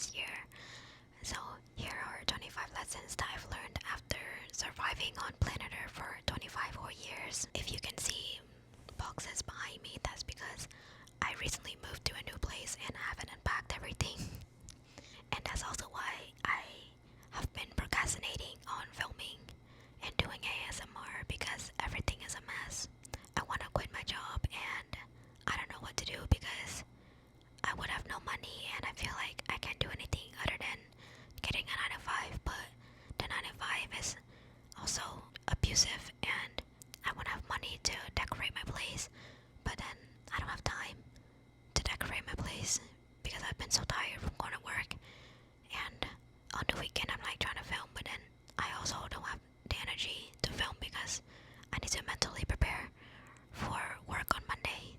this year. So here are 25 lessons that I've learned after surviving on planet Earth for 25 whole years. If you can see boxes behind me, that's because I recently moved to a new place and I haven't unpacked everything. And that's also why I have been procrastinating on filming and doing ASMR because everything is a mess. I want to quit my job and I don't know what to do because I would have no money and I feel like I can't do anything other than getting a 9 to 5, but the 9 to 5 is also abusive and I want to have money to decorate my place, but then I don't have time to decorate my place because I've been so tired from going to work, and on the weekend I'm like trying to film, but then I also don't have the energy to film because I need to mentally prepare for work on Monday.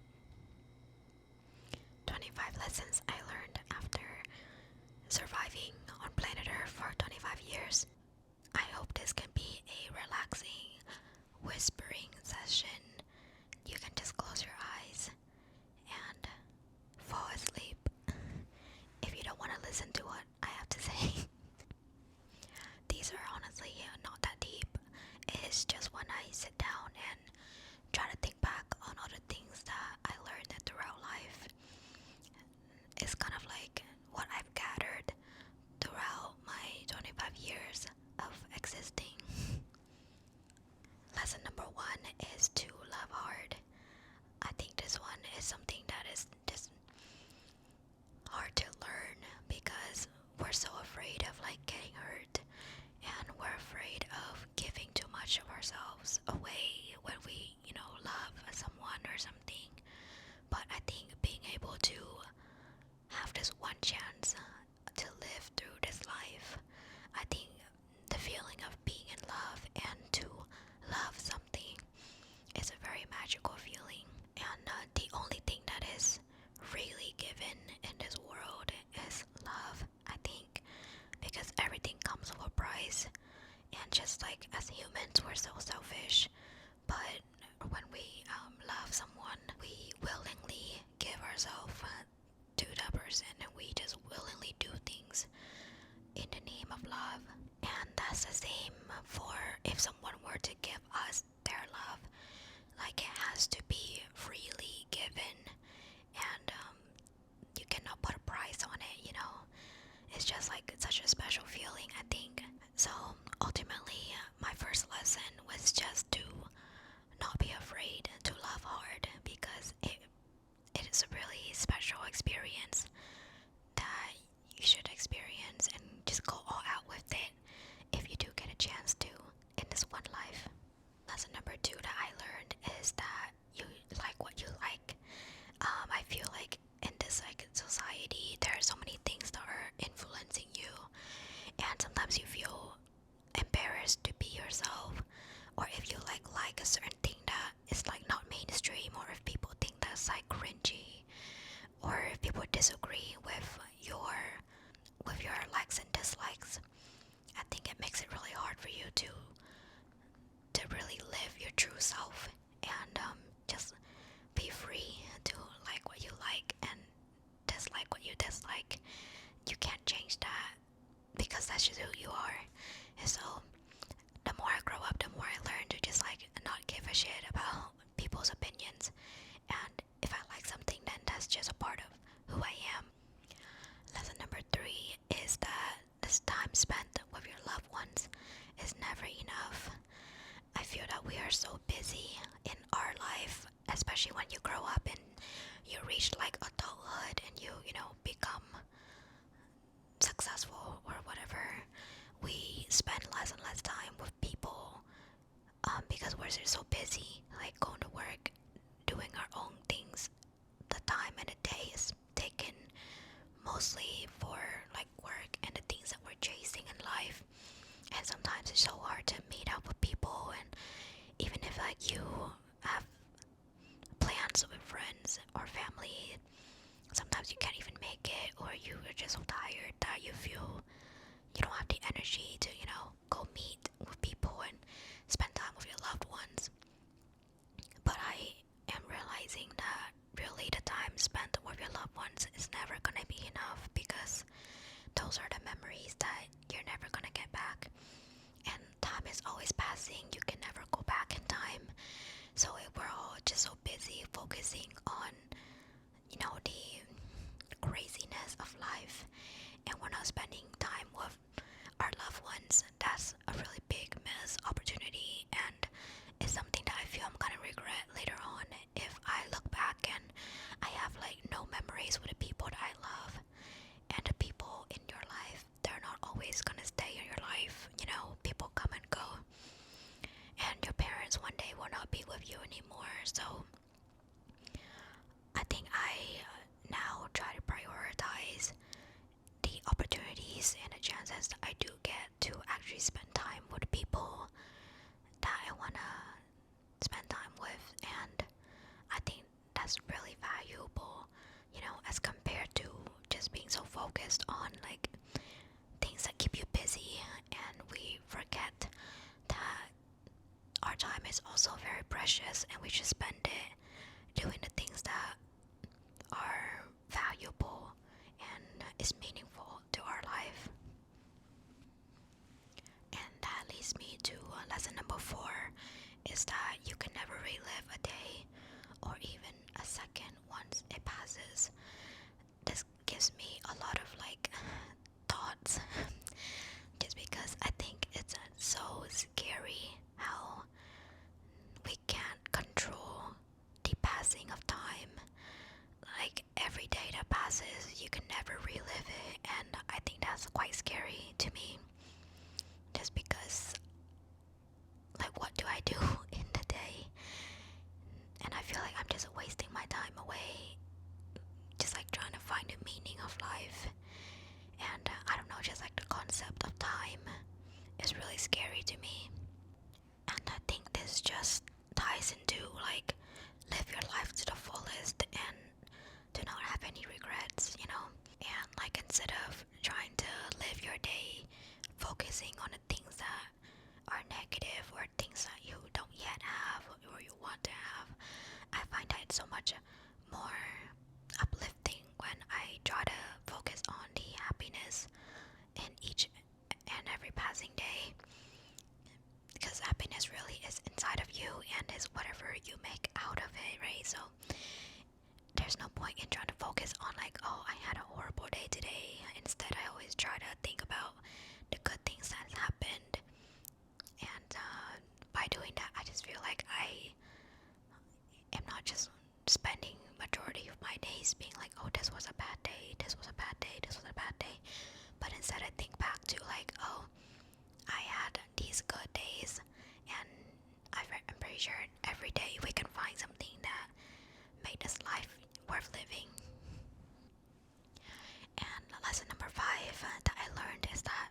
25 lessons I learned after surviving on planet Earth for 25 years. I hope this can be a relaxing, whispering session. You can just close your eyes and fall asleep if you don't want to listen to what I have to say. These are honestly not that deep. It's just when I sit down and try to think back on all the things that I learned throughout life. It's kind of like what I've gathered throughout my 25 years of existing. Lesson number 1 is to love hard. I think this one is something that is just hard to learn because we're so afraid of like getting hurt and we're afraid of giving too much of ourselves away when we, love someone or something. But I think being able to have this one chance to live through this life, I think the feeling of being in love and to love something is a very magical feeling. And the only thing that is really given in this world is love, I think, because everything comes with a price. And just like as humans, we're so selfish, but when we love someone, we willingly give ourselves to that person and we just willingly do things in the name of love. And that's the same for if someone were to give us their love. Like it has to be freely given, and you cannot put a price on it. It's just like such a special feeling, I think. So ultimately, my first lesson was just to not be afraid to love hard because it is a really special experience that you should experience and just go all out with it if you do get a chance to in this one life. Lesson number 2 that I learned is that you like what you like. I feel like in this society there are so many things that are influencing you, and sometimes you feel embarrassed to be yourself, or if you like a certain thing that is like not mainstream, or if people think that's like cringy, or if people disagree with your likes and dislikes. I think it makes it really hard for you to really live your true self and just be free to like what you like and dislike what you dislike. You can't change that because that's just who you are. And so the more I grow up, the more I learn to just like not give a shit about people's opinions. And if I like something, then that's just a part of who I am. Lesson number 3 is that this time spent with your loved ones is never enough. I feel that we are so busy in our life, especially when you grow up and you reach like adulthood and you become successful or whatever. We spend less and less time with people because we're just so busy, like going to work, doing our own things. The time and the day is taken mostly for like work and the things that we're chasing in life. And sometimes it's so hard to meet up with people, and even if like you have plans with friends or family, sometimes you can't even make it, or you are just so tired that you feel you don't have the energy to go meet with people and spend time with your loved ones. But I am realizing that really the time spent with your loved ones is never gonna be enough, because those are the memories that you're never gonna get back. And time is always passing. You can never go back in time. So we're all just so busy focusing on, the craziness of life, and we're not spending time with our loved ones. That's a really big missed opportunity, and it's something that I feel I'm gonna regret later on if I look back and I have like no memories with the people that I love. And the people in your life, they're not always gonna stay in your life. People come and go, and your parents one day will not be with you anymore. So I think I now try to prioritize the opportunities and the chances that I do get to actually spend time with people that I wanna spend time with, and I think that's really valuable, as compared to just being so focused on like things that keep you busy, and we forget that our time is also very precious and we should spend it doing the things that are valuable and is meaningful to our life. And that leads me to lesson number 4, is that you can never relive a day or even a second once it passes. This gives me a lot of like thoughts just because I think it's so scary how we can't control the passing of time. Like every day that passes, you can never relive it, and I think that's quite scary to me. Just because, like, what do I do in the day? And I feel like I'm just wasting my time away, just like trying to find the meaning of life. And I don't know, just like the concept of time is really scary to me. And I think this just ties into like live your life to the fullest and do not have any regrets. And like instead of trying to live your day focusing on the things that are negative or things that you don't yet have or you want to have, I find that it's so much more uplifting when I try to focus on the happiness in each and every passing day, because happiness really is inside of you and is whatever you make out of it, right? So there's no point in trying to focus on like, oh, I had a horrible day today. Instead, I always try to think about the good things that happened, and by doing that, I just feel like I am not just spending majority of my days being like, oh, this was a bad day, this was a bad day, this was a bad day, but instead I think back to like, oh, I had these good days, and I'm pretty sure every day we can find something that made this life worth living. And lesson number 5 that I learned is that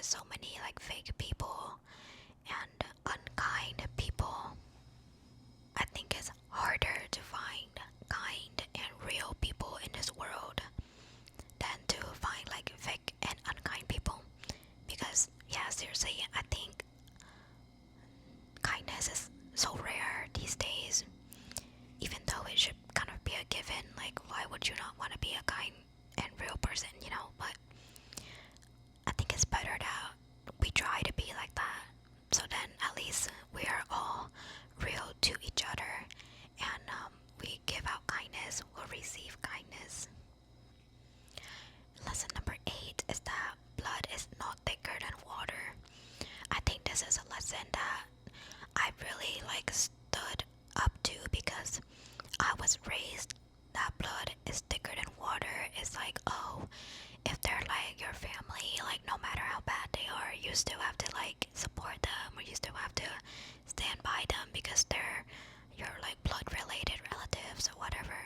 so many like fake people and unkind people. I think it's harder to find kind and real people in this world than to find like fake and unkind people. Because yeah, seriously, I think kindness is so rare these days. Even though it should kind of be a given, like why would you not want to be a kind and real person, you know? But I think it's better that we try to be like that. So then at least we are all real to each other, and we give out kindness, we'll receive kindness. Lesson number 8 is that blood is not thicker than water. I think this is a lesson that I really like stood up to because I was raised that blood is thicker than water. It's like, oh, if they're like your family, like no matter how bad they are, you still have to like support them, or you still have to stand by them because they're your like blood related relatives or whatever.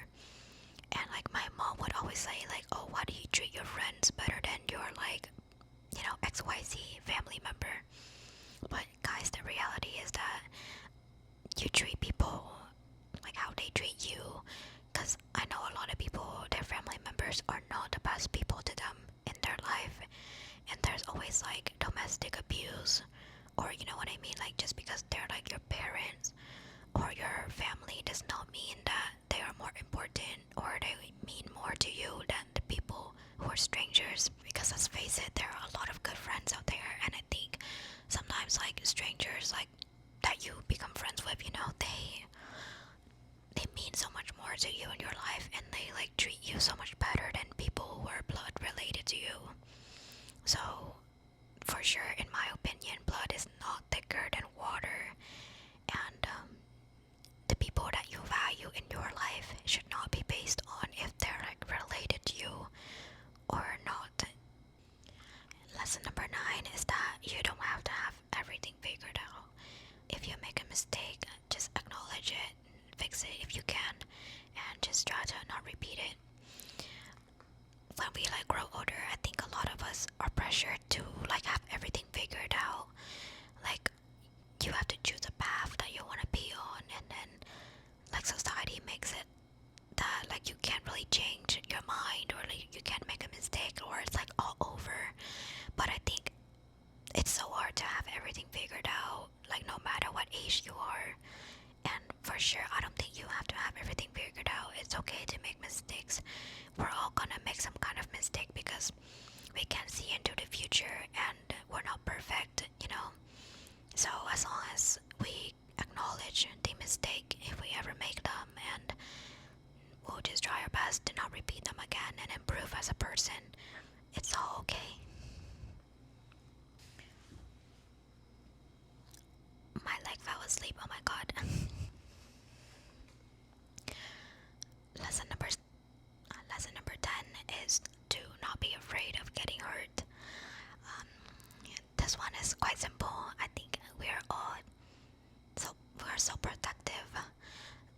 And like my mom would always say like, oh, why do you treat your friends better than your like, you know, XYZ family member? But guys, the reality is that you treat people like how they treat you. Because I know a lot of people, their family members are not the best people to them in their life. And there's always like domestic abuse. Or you know what I mean? Like just because they're like your parents or your family does not mean that they are more important or they mean more to you than the people who are strangers. Because let's face it, there are a lot of good friends out there. And I think sometimes like strangers like that you become friends with, you know, they mean so much more to you in your life, and they like treat you so much better than people who are blood related to you. So for sure, in my opinion, blood is not thicker than water, and the people that you value in your life should not be based on if they're like related to you or not. Lesson number 9 is that you don't have to have everything figured out. If you make a mistake, just acknowledge it, fix it if you can, and just try to not repeat it. When we like grow older, I think a lot of us are pressured to like have everything figured out. Like you have to choose a path that you want to be on, and then like society makes it that like you can't really change your mind, or like you can't make a mistake, or it's like all over. But I think it's so hard to have everything figured out, like no matter what age you are. And for sure, I don't think you have to have everything figured out. It's okay to make mistakes. We're all gonna make some kind of mistake because we can't see into the future and we're not perfect, you know. So as long as we acknowledge the mistake if we ever make them, and we'll just try our best to not repeat them again and improve as a person, it's all okay. My leg fell asleep, oh my god. lesson number Lesson number 10 is to not be afraid of getting hurt. Um, this one is quite simple. I think we're so protective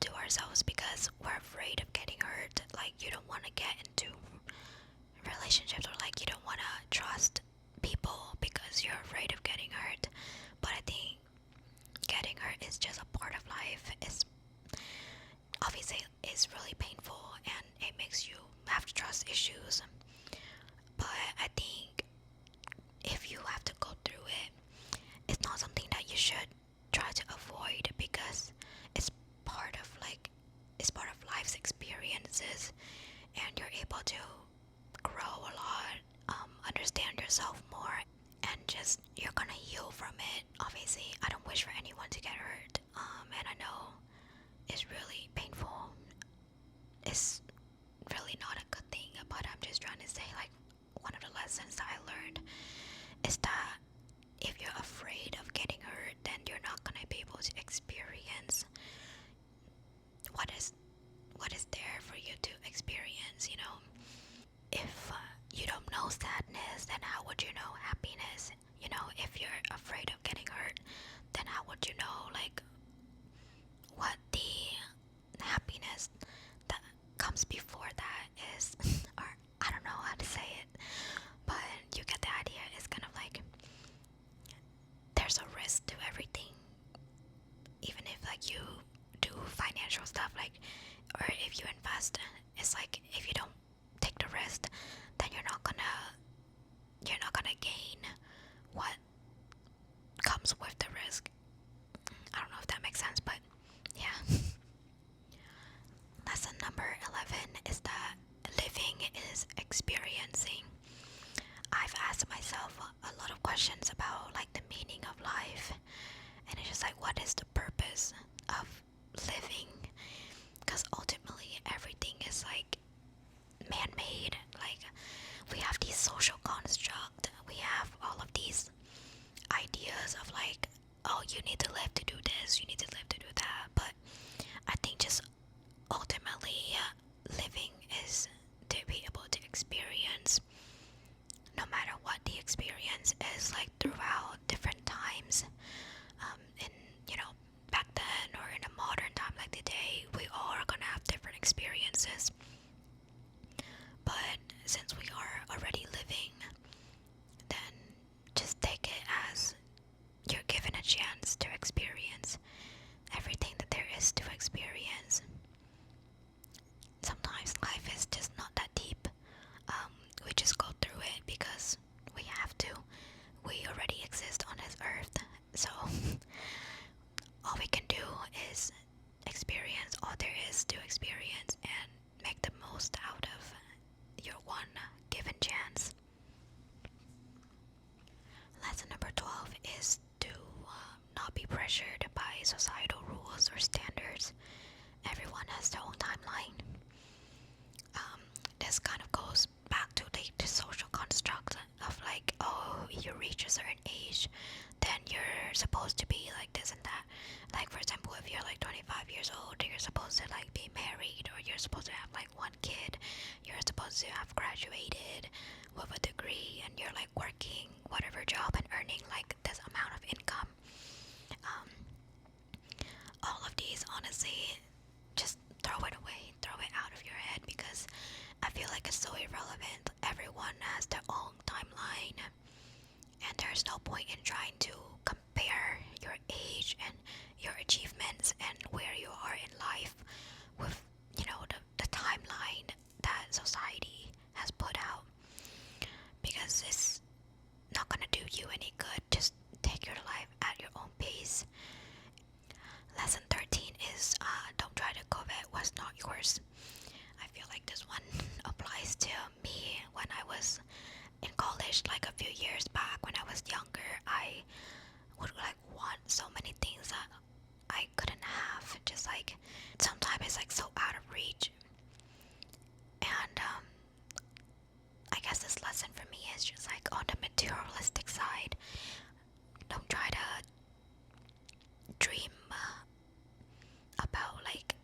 to ourselves because we're afraid of getting hurt. Like you don't want to get into relationships, or like you don't want to trust people because you're afraid of getting hurt. But I think getting hurt is just a part of life. It's obviously it's really painful and it makes you have trust issues. But I think if you have to go through it, it's not something that you should try to avoid because it's part of like it's part of life's experiences, and you're able to grow a lot, understand yourself more, and just you're gonna heal from it. Obviously, I don't wish for anyone to get hurt, and I know it's really painful. It's really not a good thing, but I'm just trying to say like one of the lessons that I learned is that if you're afraid of getting hurt, then you're not gonna be able to experience what is there for you to experience, you know. If you don't know sadness, then how would you know happiness? You know, if you're afraid of getting hurt, then how would you know like what the happiness that comes before that is? Or I don't know how to say it, but you get the idea. It's kind of like supposed to be like this and that. Like for example, if you're like 25 years old, you're supposed to like be married, or you're supposed to have like one kid. You're supposed to have graduated with a degree, and you're like working whatever job and earning like this amount of income. Um, all of these, honestly, just throw it away, throw it out of your head, because I feel like it's so irrelevant. Everyone has their own timeline, and there's no point in trying to compare your age and your achievements and where you are in life with, the timeline that society has put out, because it's not gonna do you any good. Just take your life at your own pace. Lesson 13 is don't try to covet what's not yours. I feel like this one applies to me when I was in college, like a few years back. When I was younger, I would like want so many things that I couldn't have. Just like sometimes it's like so out of reach. And I guess this lesson for me is just like on the materialistic side. Don't try to dream about like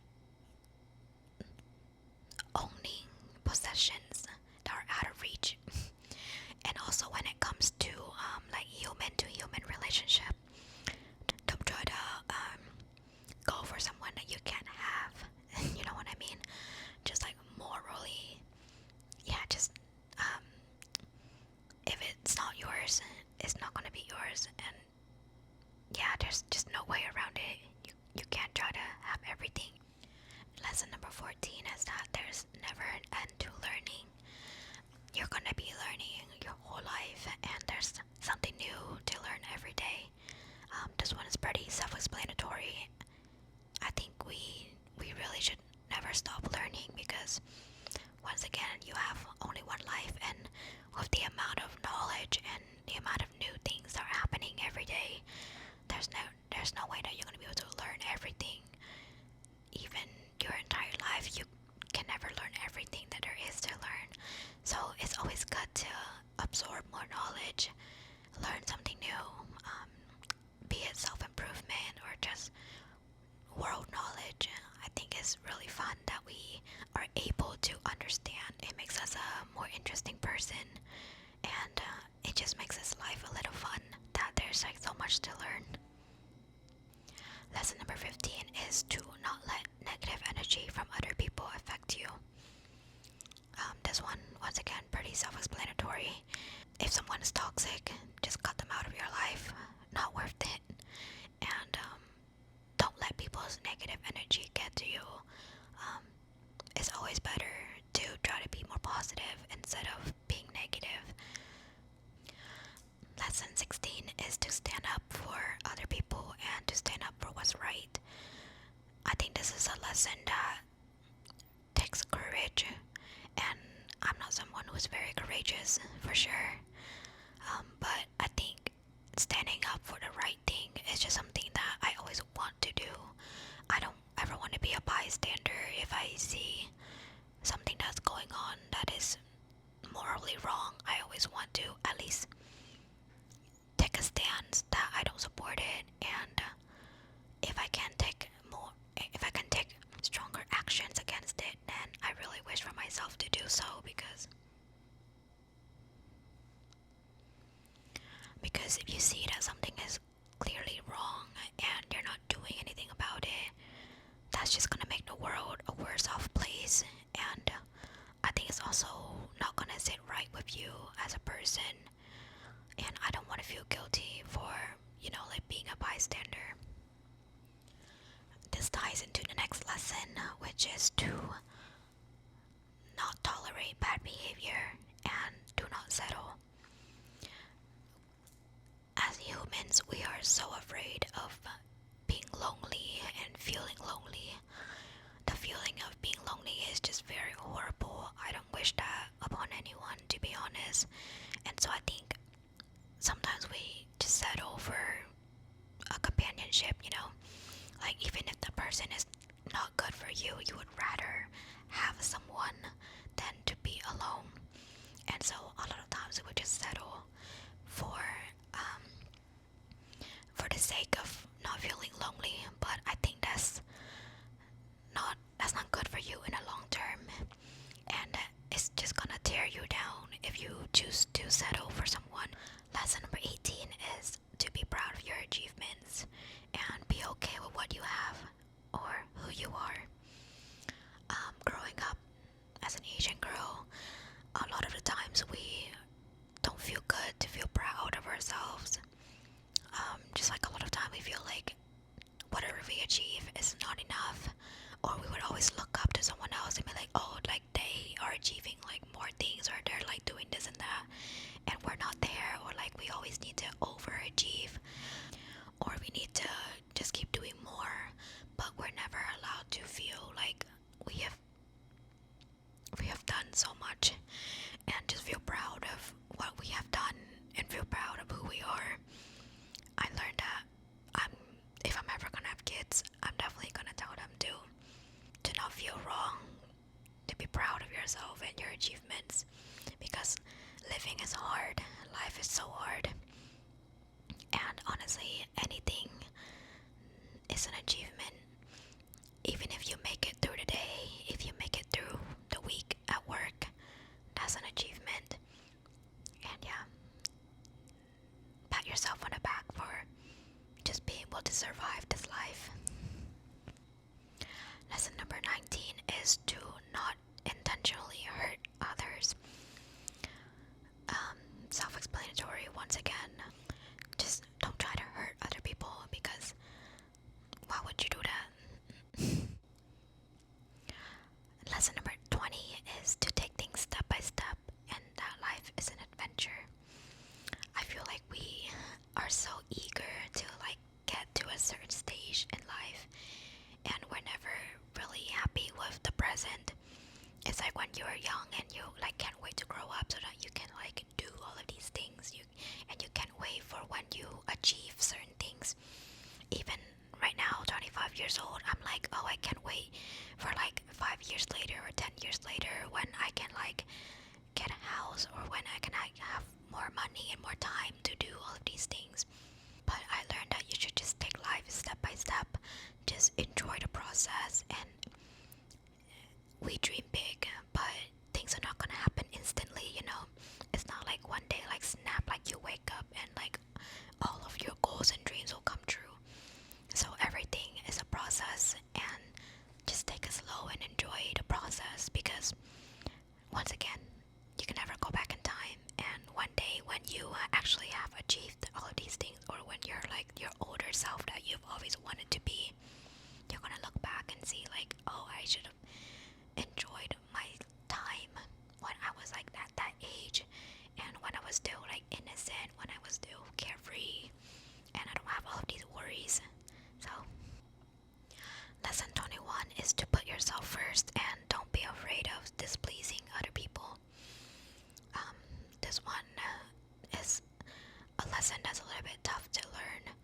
owning possessions that are out of reach. And also when it comes to like human to human relationship, don't try to go for someone that you can't have. You know what I mean? Just like morally, yeah, just if it's not yours, it's not gonna be yours. And yeah, there's just no way around it. You can't try to have everything. Lesson number 14 is that there's never an end to learning. You're gonna be learning your whole life, and there's something new to learn every day. This one is pretty self-explanatory. I think we really should never stop learning, because once again, you have only one life, and with the amount of knowledge and the amount of new things that are happening every day, there's no way that you're gonna be able to learn everything. Even your entire life, you can never learn everything that there is to learn. So it's always good to absorb more knowledge, learn something new, be it self-improvement or just world knowledge. I think it's really fun that we are able to understand. It makes us a more interesting person, and it just makes this life a little fun, that there's like so much to learn. Lesson number 15 is to not let negative energy from other people affect you. This one, once again, pretty self-explanatory. If someone is toxic, just cut them out of your life. Not worth it. And don't let people's negative energy get to you. It's always better to try to be more positive instead of being negative. Lesson 16 is to stand up for other people and to stand up for what's right. I think this is a lesson that takes courage, and I'm not someone who's very courageous, for sure. But I think standing up for the right thing is just something that I always want to do. I don't ever want to be a bystander. If I see something that's going on that is morally wrong, I always want to at least take a stance that I don't support it. And if I can take stronger actions against it, then I really wish for myself to do so, because if you see that something is clearly wrong and you're not doing anything about it, that's just gonna make the world a worse off place. And I think it's also not gonna sit right with you as a person, and I don't want to feel guilty for, like being a bystander. This ties into the next lesson, which is to not tolerate bad behavior and do not settle. As humans, we are so afraid of being lonely and feeling lonely. The feeling of being lonely is just very horrible. I don't wish that upon anyone, to be honest. And so I think sometimes we just settle for a companionship, like even if the person is not good for you, you would rather have someone than to be alone. And so a lot of times we would just settle for the sake yourself on the back for just being able to survive this life. Lesson number 19 is to not intentionally hurt others. Self-explanatory once again. Just don't try to hurt other people, because why would you do that? Lesson number 20 is to take things step by step, and that life is an adventure. I feel like we are so eager to get to a certain stage in life, and we're never really happy with the present. It's like when you're young and you can't wait to grow up so that you can do all of these things. And you can't wait for when you achieve certain things. Even right now, 25 years old, I'm like, oh, I can't wait for 5 years later or 10 years later when I can get a house, or when I can have more money and more time to do all of these things. But I learned that you should just take life step by step. Just enjoy the process, and we dream big, but things are not gonna happen instantly. It's not like one day snap, you wake up and all of your goals and dreams will come true. So everything is a process, and just take it slow and enjoy the process, because once again, you can never go back in time. And one day when you actually have achieved all of these things, or when you're your older self that you've always wanted to be, you're gonna look back and see oh, I should have enjoyed my time when I was at that age, and when I was still innocent, when I was still carefree, and I don't have all of these worries. So lesson 21 is to put yourself first, and don't be afraid of displeasing other people. This one is a lesson that's a little bit tough to learn,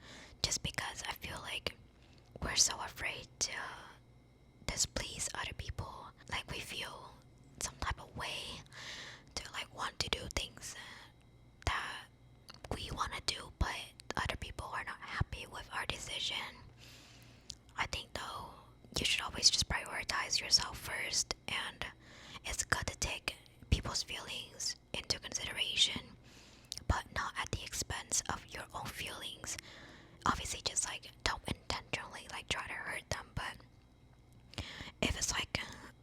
just because I feel like we're so afraid to displease other people. We feel some type of way to want to do things that we want to do, but other people are not happy with our decision. I think though, you should always just prioritize yourself first, and it's good to take people's feelings into consideration, but not at the expense of your own feelings. Obviously, just don't intentionally try to hurt them, but if it's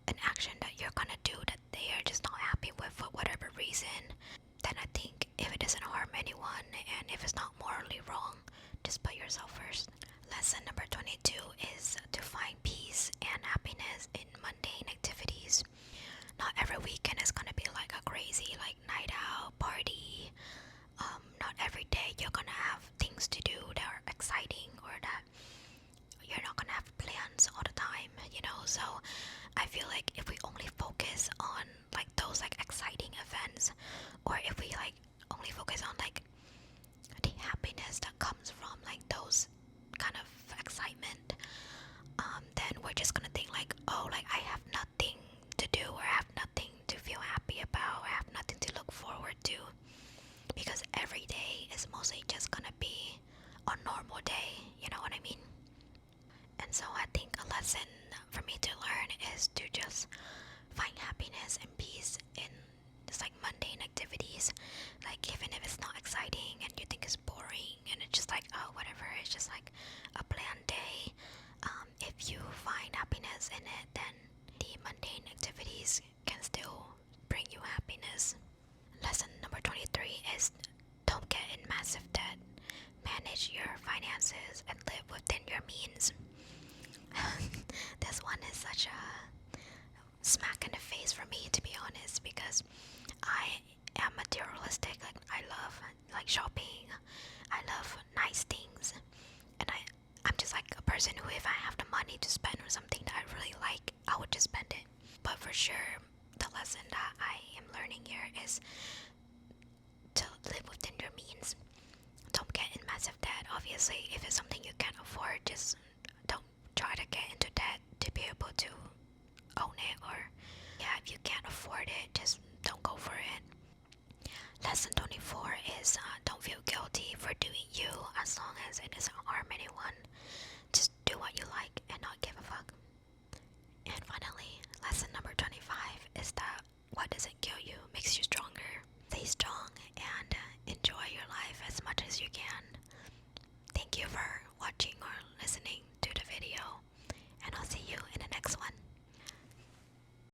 an action that you're gonna do that they are just not happy with for whatever reason, then I think if it doesn't harm anyone, and if it's not morally wrong, just put yourself first. Lesson number 22 is to find peace and happiness in mundane activities. Not every weekend is gonna be a crazy night out party. Not every day you're gonna have things to do that are exciting, or that you're not gonna have plans all the time. So I feel if we only focus on those exciting events, or if we only focus on the happiness that comes from those kind of excitement, then we're just gonna think oh, I have nothing to do, or I have nothing to feel happy about, or I have nothing to look forward to, because every day is mostly just gonna be a normal day. You know what I mean? And so I think a lesson for me to learn is to just find happiness and peace in just mundane activities. Even if it's not exciting and you think it's boring and it's just oh, whatever, it's just a bland day. If you find happiness in it, then the mundane activities can still bring you happiness. Lesson number 23 is don't get in massive debt. Manage your finances and live within your means. This one is such a smack in the face for me, to be honest, because I am materialistic. I love shopping. I love nice things, and I'm just a person who, if I have the money to spend on something that I really like, I would just spend it. But for sure, the lesson that I am learning here is to live within your means. Don't get in massive debt. Obviously, if it's something you can't afford, just don't try to get into debt to be able to own it. Or yeah, if you can't afford it, just don't go for it. Lesson 24 is don't feel guilty for doing you, as long as it doesn't harm anyone. Just do what you like and not give a fuck. And finally, lesson number 25 is that what doesn't kill you makes you stronger. Stay strong and enjoy your life as much as you can. Thank you for